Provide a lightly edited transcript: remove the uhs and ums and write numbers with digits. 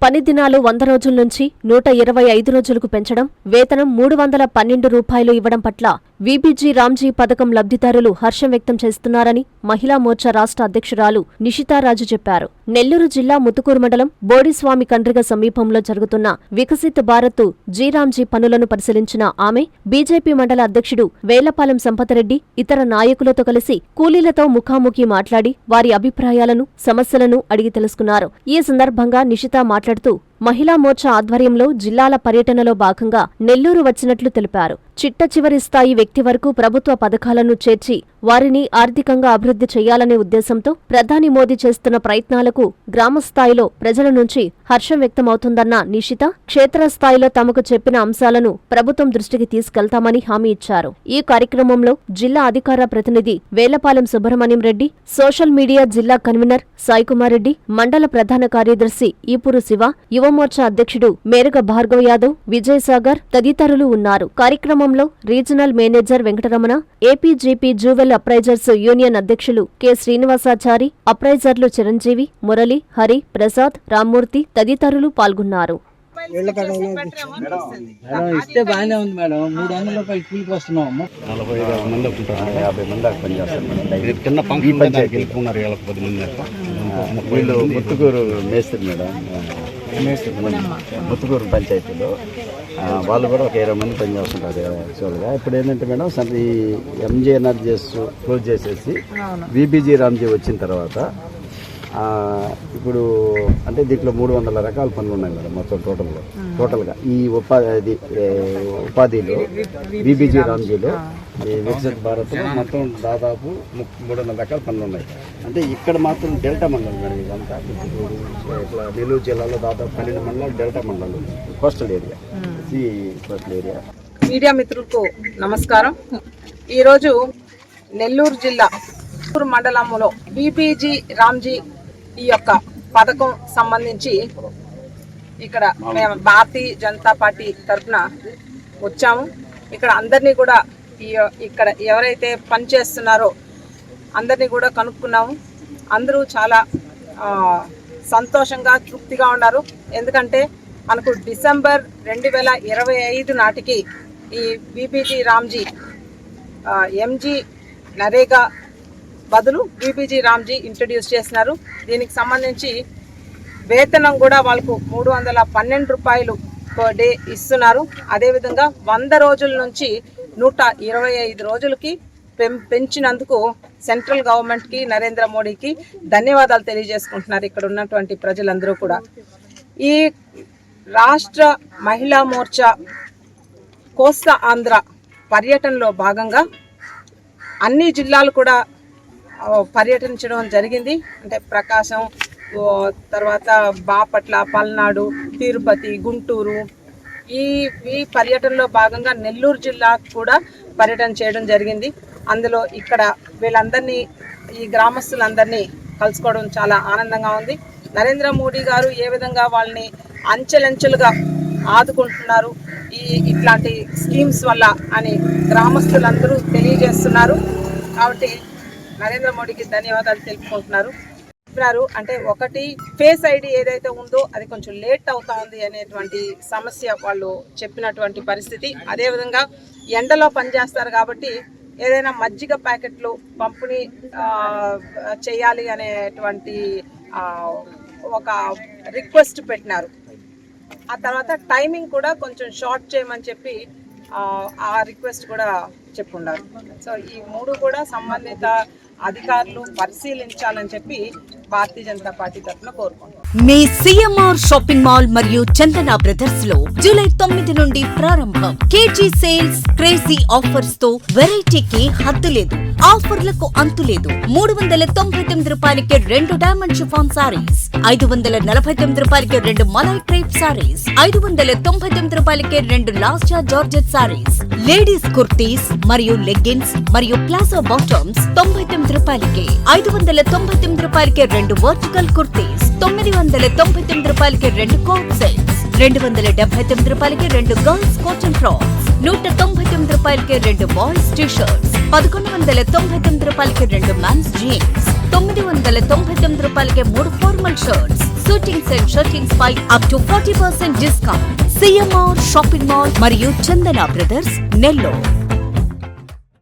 పని దినాలు 100 రోజుల నుంచి 125 రోజులకు పెంచడం, వేతనం 312 రూపాయలు ఇవ్వడం పట్ల వీబీజీ రామ్జీ పథకం లబ్ధిదారులు హర్షం వ్యక్తం చేస్తున్నారని మహిళా మోర్చా రాష్ట్ర అధ్యక్షురాలు నిషితారాజు చెప్పారు. నెల్లూరు జిల్లా ముతుకూరు మండలం బోడిస్వామి కండ్రిగ సమీపంలో జరుగుతున్న వికసిత్ భారత్ జీ పనులను పరిశీలించిన ఆమె బీజేపీ మండల అధ్యక్షుడు వేలపాలెం సంపతరెడ్డి ఇతర నాయకులతో కలిసి కూలీలతో ముఖాముఖి మాట్లాడి వారి అభిప్రాయాలను, సమస్యలను అడిగి తెలుసుకున్నారు. ఈ సందర్భంగా నిషిత మాట్లాడుతూ మహిళా మోర్చా ఆధ్వర్యంలో జిల్లాల పర్యటనలో భాగంగా నెల్లూరు వచ్చినట్లు తెలిపారు. చిట్ట చివరి స్థాయి వ్యక్తి వరకు ప్రభుత్వ పథకాలను చేర్చి వారిని ఆర్థికంగా అభివృద్ధి చేయాలనే ఉద్దేశంతో ప్రధాని మోదీ చేస్తున్న ప్రయత్నాలకు గ్రామస్థాయిలో ప్రజల నుంచి హర్షం వ్యక్తమవుతుందన్న నిషిత, క్షేత్రస్థాయిలో తమకు చెప్పిన అంశాలను ప్రభుత్వం దృష్టికి తీసుకెళ్తామని హామీ ఇచ్చారు. ఈ కార్యక్రమంలో జిల్లా అధికార ప్రతినిధి వేలపాలెం సుబ్రహ్మణ్యం రెడ్డి, సోషల్ మీడియా జిల్లా కన్వీనర్ సాయికుమార్ రెడ్డి, మండల ప్రధాన కార్యదర్శి ఈపూరు శివ, యువమోర్చా అధ్యక్షుడు మేరగ భార్గవ్ యాదవ్, విజయసాగర్ తదితరులు ఉన్నారు. కార్యక్రమంలో regional manager Venkataramana, APGP jewel appraisers union అధ్యక్షులు కె శ్రీనివాసాచారి, అప్రైజర్లు చిరంజీవి, మురళి, హరి, ప్రసాద్, రామ్మూర్తి తదితరులు పాల్గొన్నారు. ఇస్తే బాగానే ఉంది మేడం. 300 రూపాయలు కూలికి వస్తున్నాం. 45 మంది ఉంటారు, 50 మంది దాకా పనిచేస్తారు మేడం. చిన్న పంక్షన్ వీళ్ళు ముత్తుకూరు మేస్త్రి మేడం, ముత్తుకూరు పంచాయతీలో వాళ్ళు కూడా ఒక 20 మంది పనిచేస్తుంటారు యాక్చువల్గా. ఇప్పుడు ఏంటంటే మేడం ఈ ఎంజీ ఎనర్జీస్ క్లోజ్ చేసేసి వీబీజీ రామ్జీ వచ్చిన తర్వాత ఇప్పుడు అంటే దీంట్లో 300 రకాల పనులు ఉన్నాయి మేడం మొత్తం టోటల్గా ఈ ఉపాధిలో బీబీజీ రామ్జీలో ఈ వికసిత్ భారత్లో మొత్తం దాదాపు 300 రకాల పనులు ఉన్నాయి. అంటే ఇక్కడ మాత్రం డెల్టా మండలం మేడం ఇదంతా. ఇట్లా నెల్లూరు జిల్లాలో దాదాపు 12 మండలాలు డెల్టా మండలాలు, coastal area, coastal area. Media మిత్రులకు నమస్కారం. ఈరోజు నెల్లూరు జిల్లా మండలంలో బీబీజీ రామ్జీ ఈ యొక్క పథకం సంబంధించి ఇక్కడ మేము భారతీయ జనతా పార్టీ తరఫున వచ్చాము. ఇక్కడ అందరినీ కూడా ఇక్కడ ఎవరైతే పనిచేస్తున్నారో అందరినీ కూడా కనుక్కున్నాము. అందరూ చాలా సంతోషంగా, తృప్తిగా ఉన్నారు. ఎందుకంటే మనకు డిసెంబర్ 2025 నాటికి ఈ బీబీజీ రామ్జీ ఎంజీ నరేగా బదులు బీబీజీ రామ్జీ ఇంట్రడ్యూస్ చేసినారు. దీనికి సంబంధించి వేతనం కూడా వాళ్ళకు 312 రూపాయలు పర్ డే ఇస్తున్నారు. అదేవిధంగా 100 రోజుల నుంచి 125 రోజులకి పెంచినందుకు సెంట్రల్ గవర్నమెంట్కి, నరేంద్ర మోడీకి ధన్యవాదాలు తెలియజేసుకుంటున్నారు ఇక్కడ ఉన్నటువంటి ప్రజలందరూ కూడా. ఈ రాష్ట్ర మహిళా మోర్చా కోస్తా ఆంధ్ర పర్యటనలో భాగంగా అన్ని జిల్లాలు కూడా పర్యటించడం జరిగింది. అంటే ప్రకాశం, తర్వాత బాపట్ల, పల్నాడు, తిరుపతి, గుంటూరు, ఈ పర్యటనలో భాగంగా నెల్లూరు జిల్లా కూడా పర్యటన చేయడం జరిగింది. అందులో ఇక్కడ వీళ్ళందరినీ, ఈ గ్రామస్తులందరినీ కలుసుకోవడం చాలా ఆనందంగా ఉంది. నరేంద్ర మోడీ గారు ఏ విధంగా వాళ్ళని అంచెలంచెలుగా ఆదుకుంటున్నారు ఇట్లాంటి స్కీమ్స్ వల్ల అని గ్రామస్తులందరూ తెలియజేస్తున్నారు. కాబట్టి నరేంద్ర మోడీకి ధన్యవాదాలు తెలుపుకుంటున్నారు. అంటే ఒకటి ఫేస్ ఐడి ఏదైతే ఉందో అది కొంచెం లేట్ అవుతా ఉంది అనేటువంటి సమస్య వాళ్ళు చెప్పినటువంటి పరిస్థితి. అదేవిధంగా ఎండలో పనిచేస్తారు కాబట్టి ఏదైనా మజ్జిగ ప్యాకెట్లు పంపిణీ చేయాలి అనేటువంటి ఒక రిక్వెస్ట్ పెట్టినారు. ఆ తర్వాత టైమింగ్ కూడా కొంచెం షార్ట్ చేయమని చెప్పి ఆ రిక్వెస్ట్ కూడా చెప్పున్నారు. సో ఈ 3 కూడా సంబంధిత అధికారులు పరిశీలించాలని చెప్పి భారతీయ జనతా పార్టీ తరఫున కోరుకుంటున్నాం. మీ సిఎంఆర్ షాపింగ్ మాల్ మరియు చందన బ్రదర్స్ లో జూలై 9 నుండి ప్రారంభం. కేజీ సేల్స్, క్రేజీ ఆఫర్స్ తో వెరైటీకి హద్దు లేదు, ఆఫర్లకు అంతు లేదు. 399 రూపాయలకి 2 డైమండ్ షిఫాన్ సారీస్, 549 రూపాయలకి 2 మలై క్రేప్ సారీస్, 599 రూపాయలకి 2 లాస్టా జార్జెట్ సారీస్, లేడీస్ కుర్తీస్ మరియు లెగ్గిన్స్ మరియు ప్లాజో బాటమ్స్ 99 రూపాయలకి, 599 రూపాయలకి 2 వర్టికల్ కుర్తీస్, 999 రూపాయలకి 2 కోట్ సెట్స్, 279 రూపాయలకి 2 గర్ల్స్ కాటన్ ఫ్రాక్స్, 199 రూపాయలకే 2 బాయ్స్ టీ షర్ట్స్, 1199 రూపాయలకి 2 మెన్స్ జీన్స్, 999 రూపాయలకి 3 formal shirts. Shootings and shirtings పై up to 40% discount. CMR shopping mall మరియు చందన బ్రదర్స్, నెల్లూరు.